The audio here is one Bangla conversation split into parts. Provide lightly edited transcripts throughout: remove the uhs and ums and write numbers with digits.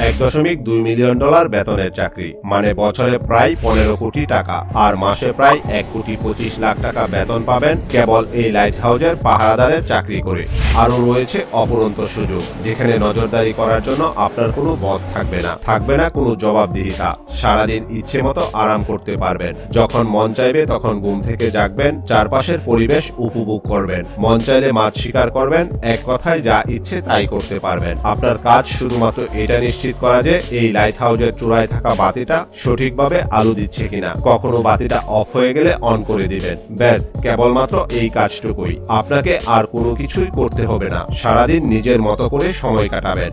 $1.2 মিলিয়ন বেতনের চাকরি, মানে বছরে প্রায় 15 কোটি টাকা আর মাসে প্রায় 1,25,00,000 টাকা বেতন পাবেন কেবল এই লাইট হাউজের পাহারাদারের চাকরি করে। আরও রয়েছে অপরন্ত সুযোগ, যেখানে নজরদারি করার জন্য আপনার কোনো বস থাকবে না কোনো জবাবদিহিতা। সারাদিন ইচ্ছে মতো আরাম করতে পারবেন, যখন মন চাইবে তখন ঘুম থেকে জাগবেন, চারপাশের পরিবেশ উপভোগ করবেন, মন চাইলে মাছ শিকার করবেন, এক কথায় যা ইচ্ছে তাই করতে পারবেন। আপনার কাজ শুধুমাত্র এটা নিশ্চিত করা যে এই লাইট হাউজের চূড়ায় থাকা বাতিটা সঠিকভাবে আলো দিচ্ছে কিনা, কখনো বাতিটা অফ হয়ে গেলে অন করে দিবেন। ব্যাস, কেবলমাত্র এই কাজটুকুই। আপনাকে আর কোনো কিছুই করতে হবে না, সারাদিন নিজের মতো করে সময় কাটাবেন।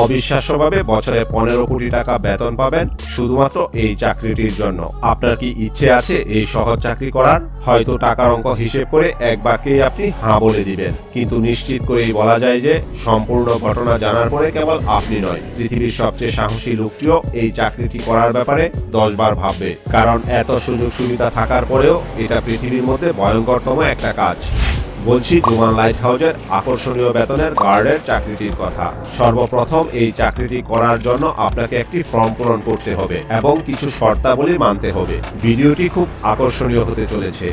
অবিশ্বাস্যভাবে বছরে 15 কোটি টাকা বেতন পাবেন শুধুমাত্র এই চাকরিটির জন্য। আপনার কি ইচ্ছে আছে এই সহজ চাকরি করার? হয়তো টাকার অঙ্ক হিসেব করে এক বাক্যেই আপনি হ্যাঁ বলে দিবেন, কিন্তু নিশ্চিত করেই বলা যায় যে সম্পূর্ণ ঘটনা জানার পরে কেবল আপনি নয়, পৃথিবীর সবচেয়ে সাহসী লোকটিও এই চাকরিটি করার ব্যাপারে 10 বার ভাববে। কারণ এত সুযোগ সুবিধা থাকার পরেও এটা পৃথিবীর মধ্যে ভয়ঙ্করতম একটা কাজ। বলছি জুমান লাইট হাউজের আকর্ষণীয় বেতনের গার্ডের চাকরিটির কথা। সর্বপ্রথম এই চাকরিটি করার জন্য আপনাকে একটি ফর্ম পূরণ করতে হবে এবং কিছু শর্তাবলী মানতে হবে। ভিডিওটি খুব আকর্ষণীয় হতে চলেছে।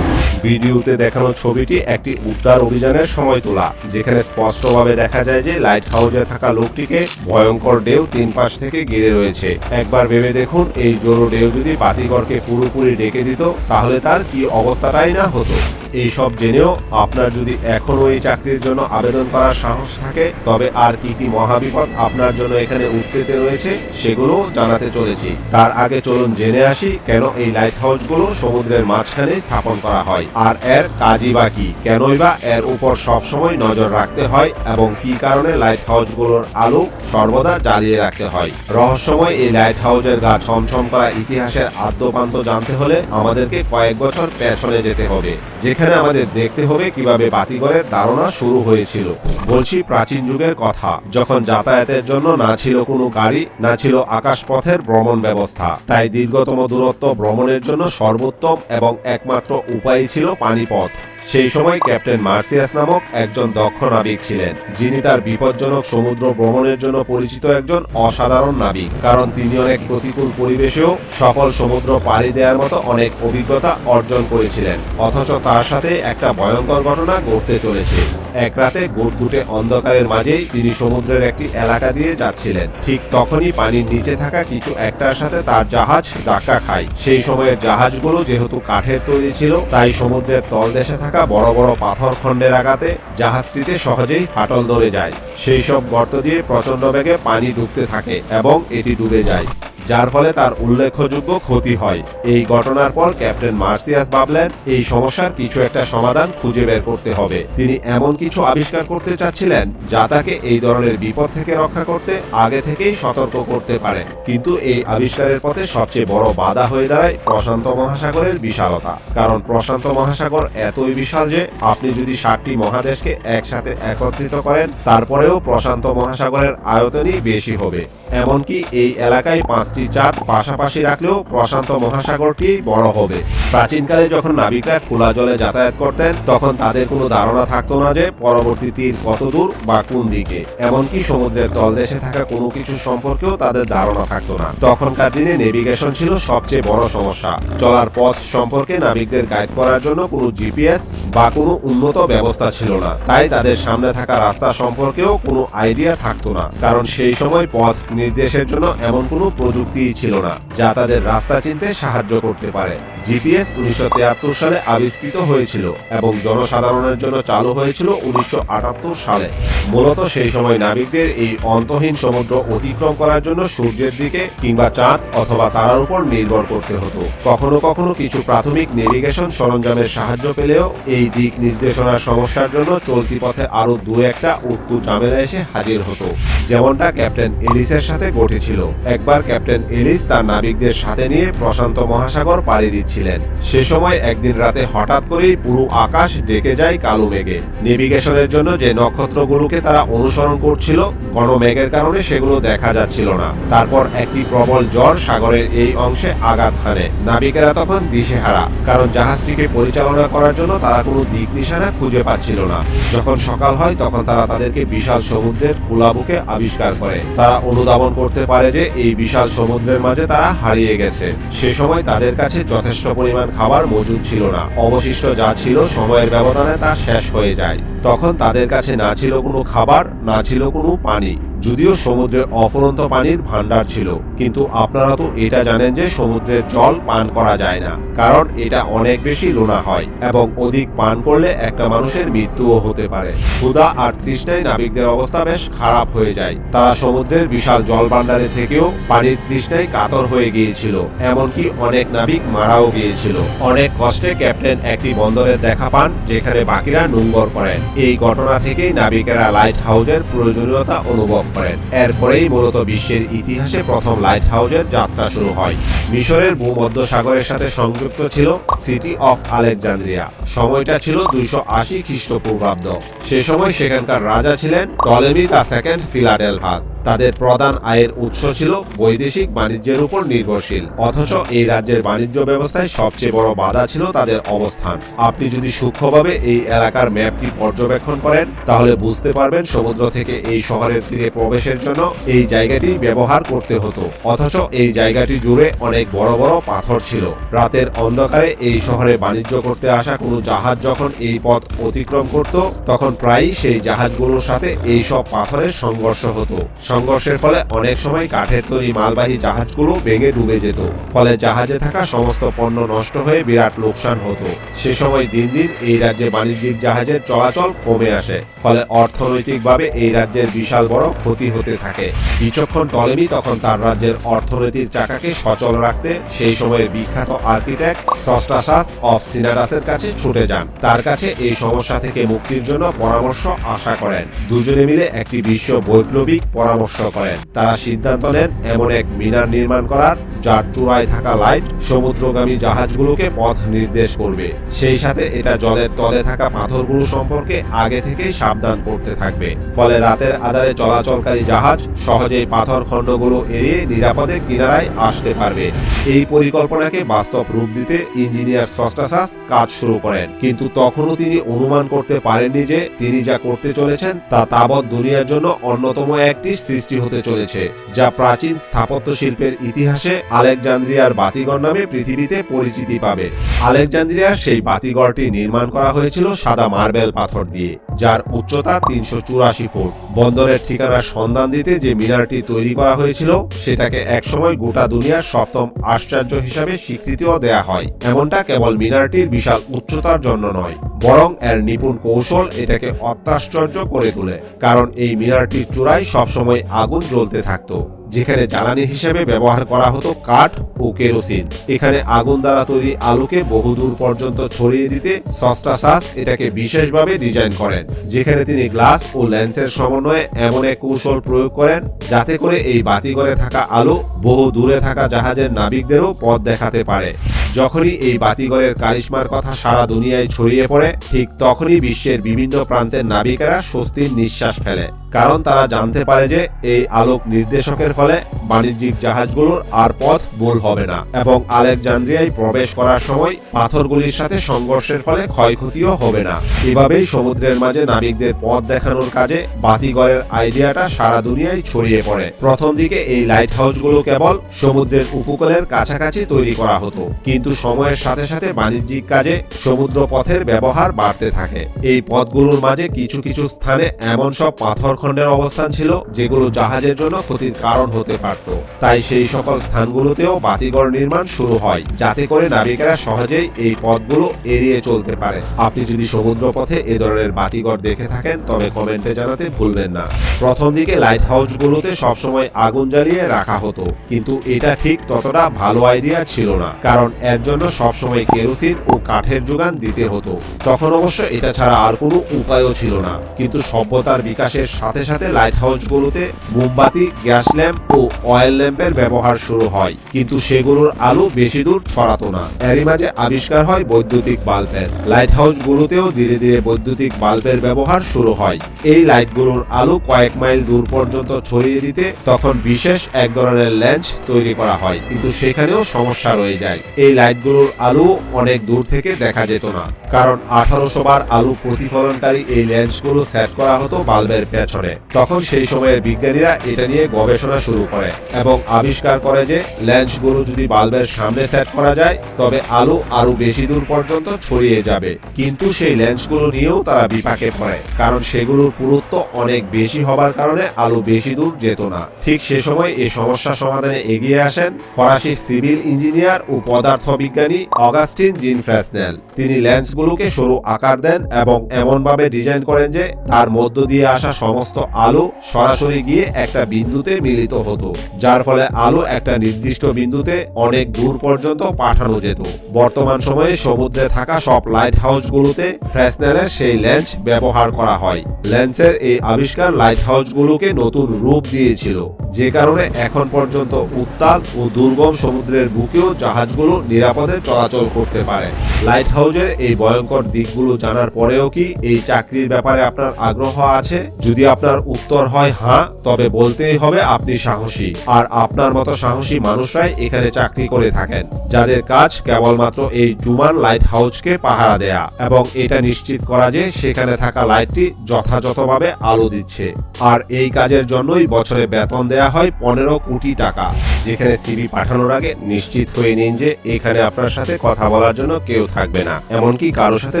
ভিডিওতে দেখানো ছবিটি একটি উদ্ধার অভিযানের সময় তোলা, যেখানে স্পষ্টভাবে দেখা যায় যে লাইট হাউসে থাকা লোকটিকে ভয়ঙ্কর ঢেউ 3 পাশ থেকে ঘিরে রয়েছে। একবার ভেবে দেখুন, এই জোড়ো ঢেউ যদি বাতিঘরকে পুরোপুরি ঢেকে দিত তাহলে তার কি অবস্থাটাই না হতো। এইসব জেনেও আপনার যদি এখনো এই চাকরির জন্য আবেদন করার সাহস থাকে, তবে আর কি কি মহাবিপদ আপনার জন্য এখানে উঠতে রয়েছে সেগুলো জানাতে চলেছি। তার আগে চলুন জেনে আসি কেন এই লাইট হাউসগুলো সমুদ্রের মাঝখানে স্থাপন করা হয়, আর এর কাজই বা কি, কেনই বা এর উপর সবসময় নজর রাখতে হয় এবং কি কারণে লাইট হাউসগুলোর আলো সর্বদা জ্বালিয়ে রাখতে হয়। রহস্যময় এই লাইট হাউসের গা ছমছম করা ইতিহাসের আদ্যপান্ত জানতে হলে আমাদেরকে কয়েক বছর পেছনে যেতে হবে, যেখানে আমাদের দেখতে হবে কিভাবে বাতিঘরের ধারণা শুরু হয়েছিল। বলছি প্রাচীন যুগের কথা, যখন যাতায়াতের জন্য না ছিল কোনো গাড়ি, না ছিল আকাশপথের ভ্রমণ ব্যবস্থা। তাই দীর্ঘতম দূরত্ব ভ্রমণের জন্য সর্বোত্তম এবং একমাত্র উপায় ছিল পানিপথ। সেই সময় ক্যাপ্টেন মার্সিয়াস নামক একজন দক্ষ নাবিক ছিলেন, যিনি তার বিপজ্জনক সমুদ্র ভ্রমণের জন্য পরিচিত একজন অসাধারণ নাবিক। কারণ তিনি অনেক প্রতিকূল পরিবেশেও সফল সমুদ্র পাড়ি দেওয়ার মতো অনেক অভিজ্ঞতা অর্জন করেছিলেন। অথচ তার সাথে একটা ভয়ঙ্কর ঘটনা ঘটতে চলেছে। এক রাতে গুটগুটে অন্ধকারের মাঝেই তিনি সমুদ্রের একটি এলাকা দিয়ে যাচ্ছিলেন। ঠিক তখনই পানির নিচে থাকা কিছু একটার সাথে তার জাহাজ ধাক্কা খায়। সেই সময়ের জাহাজগুলো যেহেতু কাঠের তৈরি ছিল, তাই সমুদ্রের তলদেশে থাকা বড় বড় পাথর খণ্ডের আঘাতে জাহাজটিতে সহজেই ফাটল ধরে যায়। সেই সব গর্ত দিয়ে প্রচন্ড বেগে পানি ঢুকতে থাকে এবং এটি ডুবে যায়, যার ফলে তার উল্লেখযোগ্য ক্ষতি হয়। এই ঘটনার পর ক্যাপ্টেন মার্সিয়াস ভাবলেন এই সমস্যার কিছু একটা সমাধান খুঁজে বের করতে হবে। তিনি এমন কিছু আবিষ্কার করতে চাচ্ছিলেন যা তাকে এই ধরনের বিপদ থেকে রক্ষা করতে আগে থেকেই সতর্ক করতে পারে। কিন্তু এই আবিষ্কারের পথে সবচেয়ে বড় বাধা হয়ে দাঁড়ায় প্রশান্ত মহাসাগরের বিশালতা। কারণ প্রশান্ত মহাসাগর এতই বিশাল যে আপনি যদি 7টি মহাদেশকে একসাথে একত্রিত করেন, তারপরেও প্রশান্ত মহাসাগরের আয়তনই বেশি হবে। এমনকি এই এলাকায় 5টি চাঁদ পাশাপাশি রাখলেও প্রশান্ত মহাসাগরটি বড় হবে। প্রাচীনকালে যখন নাবিকরা খোলা জলে যাতায়াত করতেন, তখন তাদের কোনো ধারণা থাকতো না যে পরবর্তী তীর কত দূর বা কোন দিকে। এমনকি সমুদ্রের তলদেশে থাকা কোনো কিছু সম্পর্কেও তাদের ধারণা থাকতো না। তখনকার দিনে নেভিগেশন ছিল সবচেয়ে বড় সমস্যা। চলার পথ সম্পর্কে নাবিকদের গাইড করার জন্য কোনো জিপিএস বা কোনো উন্নত ব্যবস্থা ছিল না। তাই তাদের সামনে থাকা রাস্তা সম্পর্কেও কোনো আইডিয়া থাকতো না, কারণ সেই সময় পথ নির্দেশের জন্য এমন কোনো প্রযুক্তি ছিল না যা তাদের রাস্তা চিনতে সাহায্য করতে পারে। জিপিএস 1973 সালে আবিষ্কৃত হয়েছিল এবং জনসাধারণের জন্য চালু হয়েছিল 1978 সালে। মূলত সেই সময় নাবিকদের এই অন্তহীন সমুদ্র অতিক্রম করার জন্য সূর্যের দিকে কিংবা চাঁদ অথবা তারার উপর নির্ভর করতে হতো। কখনো কখনো কিছু প্রাথমিক নেভিগেশন সরঞ্জামের সাহায্য পেলেও এই দিক নির্দেশনার সমস্যার জন্য চলতি পথে আরো দু একটা উটকো ঝামেলা এসে হাজির হতো, যেমনটা ক্যাপ্টেন এলিসের সাথে ঘটেছিল। একবার ক্যাপ্টেন ক্যাপ্টেন এলিস তার নাবিকদের সাথে নিয়ে প্রশান্ত মহাসাগর পাড়ি দিচ্ছিলেন। সে সময় একদিন রাতে হঠাৎ করেই পুরো আকাশ ঢেকে যায় কালো মেঘে। নেভিগেশনের জন্য যে নক্ষত্রগুলোকে তারা অনুসরণ করছিল, ঘন মেঘের কারণে সেগুলো দেখা যাচ্ছিল না। তারপর একটি প্রবল ঝড় সাগরের এই অংশে আঘাত হানে। নাবিকেরা তখন দিশেহারা, কারণ জাহাজটিকে পরিচালনা করার জন্য তারা কোনো দিক নিশানা খুঁজে পাচ্ছিল না। যখন সকাল হয় তখন তারা তাদেরকে বিশাল সমুদ্রের খোলা বুকে আবিষ্কার করে। তারা অনুধাবন করতে পারে যে এই বিশাল সমুদ্রের মাঝে তারা হারিয়ে গেছে। সে সময় তাদের কাছে যথেষ্ট পরিমাণ খাবার মজুদ ছিল না। অবশিষ্ট যা ছিল সময়ের ব্যবধানে তা শেষ হয়ে যায়। তখন তাদের কাছে না ছিল কোনো খাবার, না ছিল কোনো পানি। যদিও সমুদ্রের অফুরন্ত পানির ভান্ডার ছিল, কিন্তু আপনারা তো এটা জানেন যে সমুদ্রের জল পান করা যায় না, কারণ এটা অনেক বেশি লোনা হয় এবং অধিক পান করলে একটা মানুষের মৃত্যুও হতে পারে। ক্ষুধা আর তৃষ্ণায় নাবিকদের অবস্থা বেশ খারাপ হয়ে যায়। তারা সমুদ্রের বিশাল জল ভান্ডারে থেকেও পানির তৃষ্ণায় কাতর হয়ে গিয়েছিল, এমনকি অনেক নাবিক মারাও গিয়েছিল। অনেক কষ্টে ক্যাপ্টেন একটি বন্দরের দেখা পান যেখানে বাকিরা নোঙ্গর করেন। এই ঘটনা থেকেই নাবিকেরা লাইট হাউসের প্রয়োজনীয়তা অনুভব করেন। এরপরেই মূলত বিশ্বের ইতিহাসে প্রথম লাইট হাউসের যাত্রা শুরু হয়। মিশরের ভূমধ্য সাগরের সাথে সংযুক্ত ছিল সিটি অফ আলেকজান্দ্রিয়া। সময়টা ছিল 280 খ্রিস্টপূর্বাব্দ। সে সময় সেখানকার রাজা ছিলেন টলেমি দ্য সেকেন্ড ফিলাডেলফাস। তাদের প্রধান আয়ের উৎস ছিল বৈদেশিক বাণিজ্যের উপর নির্ভরশীল। অথচ এই রাজ্যের বাণিজ্য ব্যবস্থায় সবচেয়ে বড় বাধা ছিল তাদের অবস্থান। আপনি যদি সূক্ষ্মভাবে এই এলাকার ম্যাপটি পর্যবেক্ষণ করেন তাহলে বুঝতে পারবেন সমুদ্র থেকে এই শহরের তীরে প্রবেশের জন্য এই জায়গাটি ব্যবহার করতে হতো। অথচ এই জায়গাটি জুড়ে অনেক বড় বড় পাথর ছিল। রাতের অন্ধকারে এই শহরে বাণিজ্য করতে আসা কোনো জাহাজ যখন এই পথ অতিক্রম করত, তখন প্রায়ই সেই জাহাজগুলোর সাথে এই সব পাথরের সংঘর্ষ হতো। সংঘর্ষের ফলে অনেক সময় কাঠের তৈরি মালবাহী জাহাজগুলো ভেঙে ডুবে যেত। ফলে জাহাজে থাকা সমস্ত পণ্য নষ্ট হয়ে বিরাট লোকসান হতো। সে সময় দিন দিন এই রাজ্যে বাণিজ্যিক জাহাজের চলাচল কমে আসে। ফলে অর্থনৈতিকভাবে এই রাজ্যের বিশাল বড় ক্ষতি হতে থাকে। বিচক্ষণ টলেমি তখন তার রাজ্যের অর্থনীতির চাকাকে সচল রাখতে সেই সময়ের বিখ্যাত আর্কিটেক্ট সস্টাসাস অফ সিনারাসের কাছে ছুটে যান। তার কাছে এই সমস্যা থেকে মুক্তির জন্য পরামর্শ আশা করেন। দুজনে মিলে একটি বিশ্ব বৈপ্লবিক পরামর্শ করেন। তারা সিদ্ধান্ত নেন এমন এক মিনার নির্মাণ করার যার চূড়ায় থাকা লাইট সমুদ্রগামী জাহাজগুলোকে পথ নির্দেশ করবে। সেই সাথে এটা জলের তলে থাকা পাথরগুলো সম্পর্কে আগে থেকেই সাবধান করতে থাকবে। ফলে রাতের আধারে চলাচলকারী জাহাজ সহজেই পাথর খণ্ডগুলো এড়িয়ে নিরাপদে কিনারায় আসতে পারবে। এই পরিকল্পনাকে বাস্তব রূপ দিতে ইঞ্জিনিয়ার সস্টাসাস কাজ শুরু করেন, কিন্তু তখনও তিনি অনুমান করতে পারেননি যে তিনি যা করতে চলেছেন তা তাবৎ দুনিয়ার জন্য অন্যতম একটি সৃষ্টি হতে চলেছে, যা প্রাচীন স্থাপত্য শিল্পের ইতিহাসে আলেকজান্দ্রিয়ার বাতিঘর নামে পৃথিবীতে পরিচিতি পাবে। আলেকজান্দ্রিয়ার সেই বাতিঘরটি নির্মাণ করা হয়েছিল সাদা মার্বেল পাথর দিয়ে, যার উচ্চতা 384 ফুট। বন্দরের ঠিকানার সন্ধান দিতে যে মিনারটি তৈরি করা হয়েছিল সেটাকে একসময় গোটা দুনিয়ার সপ্তম আশ্চর্য হিসাবে স্বীকৃতিও দেয়া হয়। এমনটা কেবল মিনারটির বিশাল উচ্চতার জন্য নয়, বরং এর নিপুণ কৌশল এটাকে অত্যাশ্চর্য করে তোলে। কারণ এই মিনারটির চূড়ায় সবসময় আগুন জ্বলতে থাকতো, যেখানে জ্বালানি হিসেবে ব্যবহার করা হতো কাঠ ও কেরোসিন। এখানে আগুন দ্বারা তৈরি আলোকে বহুদূর পর্যন্ত ছড়িয়ে দিতে সস্টাসাস এটাকে বিশেষভাবে ডিজাইন করেন, যেখানে তিনি গ্লাস ও লেন্সের সমন্বয়ে এমন এক কৌশল প্রয়োগ করেন যাতে করে এই বাতিঘরে থাকা আলো বহু দূরে থাকা জাহাজের নাবিকদেরও পথ দেখাতে পারে। যখনই এই বাতিঘরের কারিশমার কথা সারা দুনিয়ায় ছড়িয়ে পড়ে, ঠিক তখনই বিশ্বের বিভিন্ন প্রান্তের নাবিকেরা স্বস্তির নিঃশ্বাস ফেলে, কারণ তারা জানতে পারে যে এই আলোক নির্দেশকের ফলে বাণিজ্যিক জাহাজগুলোর আর পথ ভুল হবে না এবং আলেকজান্দ্রিয়ায় প্রবেশ করার সময় পাথরগুলির সাথে সংঘর্ষের ফলে ক্ষয়ক্ষতিও হবে না। এভাবেই সমুদ্রের মাঝে নাবিকদের পথ দেখানোর কাজে বাতিঘরের আইডিয়াটা সারা দুনিয়ায় ছড়িয়ে পড়ে। প্রথম দিকে এই লাইট হাউসগুলো কেবল সমুদ্রের উপকূলের কাছাকাছি তৈরি করা হতো, কিন্তু সময়ের সাথে সাথে বাণিজ্যিক কাজে সমুদ্র পথের ব্যবহার বাড়তে থাকে। এই পথগুলোর মাঝে কিছু কিছু স্থানে এমন সব পাথর খণ্ডের অবস্থান ছিল যেগুলো জাহাজের জন্য ক্ষতির কারণ হতে পারত। তাই সেই সকল স্থানগুলোতেও বাতিঘর নির্মাণ শুরু হয়, যাতে করে নাবিকেরা সহজেই এই পথগুলো এড়িয়ে চলতে পারে। আপনি যদি সমুদ্র পথে এ ধরনের বাতিঘর দেখে থাকেন তবে কমেন্টে জানাতে ভুলবেন না। প্রথম দিকে লাইট হাউসগুলোতে সবসময় আগুন জ্বালিয়ে রাখা হতো, কিন্তু এটা ঠিক ততটা ভালো আইডিয়া ছিল না, কারণ এর জন্য সবসময় কেরোসিন ও কাঠের যোগান দিতে হতো। তখন অবশ্য এটা ছাড়া আর কোনো উপায়ও ছিল না। কিন্তু সভ্যতার বিকাশের সাথে সাথে লাইট হাউসগুলোতে মোমবাতি, গ্যাস ল্যাম্প ও অয়েল ল্যাম্পের ব্যবহার শুরু হয়, কিন্তু সেগুলোর আলো বেশি দূর ছড়াতো না। এরই মাঝে আবিষ্কার হয় বৈদ্যুতিক বাল্বের। লাইট হাউসগুলোতেও ধীরে ধীরে বৈদ্যুতিক বাল্বের ব্যবহার শুরু হয়। এই লাইটগুলোর আলো কয়েক মাইল দূর পর্যন্ত ছড়িয়ে দিতে তখন বিশেষ এক ধরনের লেন্স তৈরি করা হয়, কিন্তু সেখানেও সমস্যা রয়ে যায়। এই লাইটগুলোর আলো অনেক দূর থেকে দেখা যেত না, কারণ 1800 বার আলো প্রতিফলনকারী এই লেন্সগুলো সেট করা হতো বাল্বের পেছনে। তখন সেই সময়ের বিজ্ঞানীরা এটা নিয়ে গবেষণা শুরু করে এবং আবিষ্কার করে যে লেন্সগুলো যদি বাল্বের সামনে সেট করা যায় তবে আলো আরো বেশি দূর পর্যন্ত ছড়িয়ে যাবে। কিন্তু সেই লেন্সগুলো নিয়েও তারা বিপাকে পড়ে, কারণ সেগুলোর পুরুত্ব অনেক বেশি হবার কারণে আলো বেশি দূর যেত না। ঠিক সে সময় এই সমস্যা সমাধানে এগিয়ে আসেন ফরাসি সিভিল ইঞ্জিনিয়ার ও পদার্থ বিজ্ঞানী অগাস্টিন জিন ফ্রেসনেল। তিনি লেন্সগুলোকে সরু আকার দেন এবং এমনভাবে ডিজাইন করেন যে তার মধ্য দিয়ে আসা সমস্ত আলো সরাসরি গিয়ে একটা বিন্দুতে মিলিত হতো, যার ফলে আলো একটা নির্দিষ্ট বিন্দুতে অনেক দূর পর্যন্ত পাঠানো যেত। বর্তমান সময়ে সমুদ্রে থাকা সব লাইট হাউসগুলোতে ফ্রেসনেলের সেই লেন্স ব্যবহার করা হয়। লেন্সের এই আবিষ্কার লাইট হাউসগুলোকে নতুন রূপ দিয়েছিল, যে কারণে এখন পর্যন্ত উত্তাল ও দুর্গম সমুদ্রের বুকেও জাহাজগুলো নিরাপদে চলাচল করতে পারে। লাইট হাউসের এই ভয়ঙ্কর দিকগুলো জানার পরেও কি এই চাকরির ব্যাপারে আপনার আগ্রহ আছে? যদি আপনার উত্তর হয় হ্যাঁ, তবে বলতেই হবে আপনি সাহসী। আর আপনার মতো সাহসী মানুষরাই এখানে চাকরি করে থাকেন, যাদের কাজ কেবলমাত্র এই জুমান লাইট হাউসকে পাহারা দেয়া এবং এটা নিশ্চিত করা যে সেখানে থাকা লাইটটি যথাযথভাবে আলো দিচ্ছে। আর এই কাজের জন্যই বছরে বেতন দেয়া হয় 15 কোটি টাকা। যেখানে সিভি পাঠানোর আগে নিশ্চিত হয়ে নিন যে এখানে আপনার সাথে কথা বলার জন্য কেউ থাকবে না, এমনকি কারোর সাথে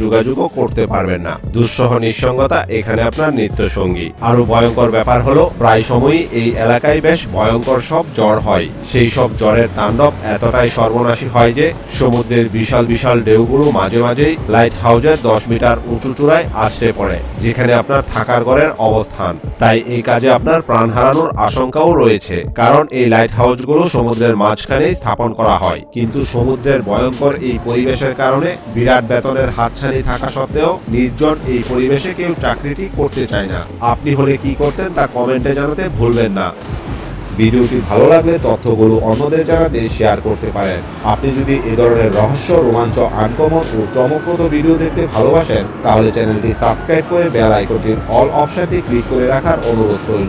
যোগাযোগও করতে পারবেন না। দুঃসহ নিঃসঙ্গতা এখানে আপনার নিত্য সঙ্গী। আরো ভয়ঙ্কর ব্যাপার হলো প্রায় সময়ই এই এলাকায় বেশ ভয়ঙ্কর সব জ্বর হয়। সেই সব জ্বরের তাণ্ডব এতটাই সর্বনাশী হয় যে সমুদ্রের বিশাল বিশাল ঢেউগুলো মাঝে মাঝেই লাইট হাউসের 10 মিটার উঁচু চূড়ায় আছড়ে পড়ে, যেখানে আপনার থাকার ঘরের অবস্থান। তাই এই কাজে আপনার প্রাণ হারানোর আশঙ্কাও রয়েছে, কারণ এই লাইট হাউসগুলো সমুদ্রের মাঝখানেই স্থাপন করা হয়। কিন্তু সমুদ্রের ভয়ঙ্কর এই পরিবেশের কারণে বিরাট বেতনের হাতছানি থাকা সত্ত্বেও নির্জন এই পরিবেশে কেউ চাকরিটি করতে চায় না। আপনি হলে কি করতেন তা কমেন্টে জানাতে ভুলবেন না। ভিডিওটি ভালো লাগলে তথ্যগুলো অন্যদের জানাতে শেয়ার করতে পারেন। আপনি যদি এই ধরনের রহস্য, রোমাঞ্চ, আনকমন ও চমকপ্রদ ভিডিও দেখতে ভালোবাসেন, তাহলে চ্যানেলটি সাবস্ক্রাইব করে বেল আইকনটির অল অপশনটি ক্লিক করে রাখার অনুরোধ রইল।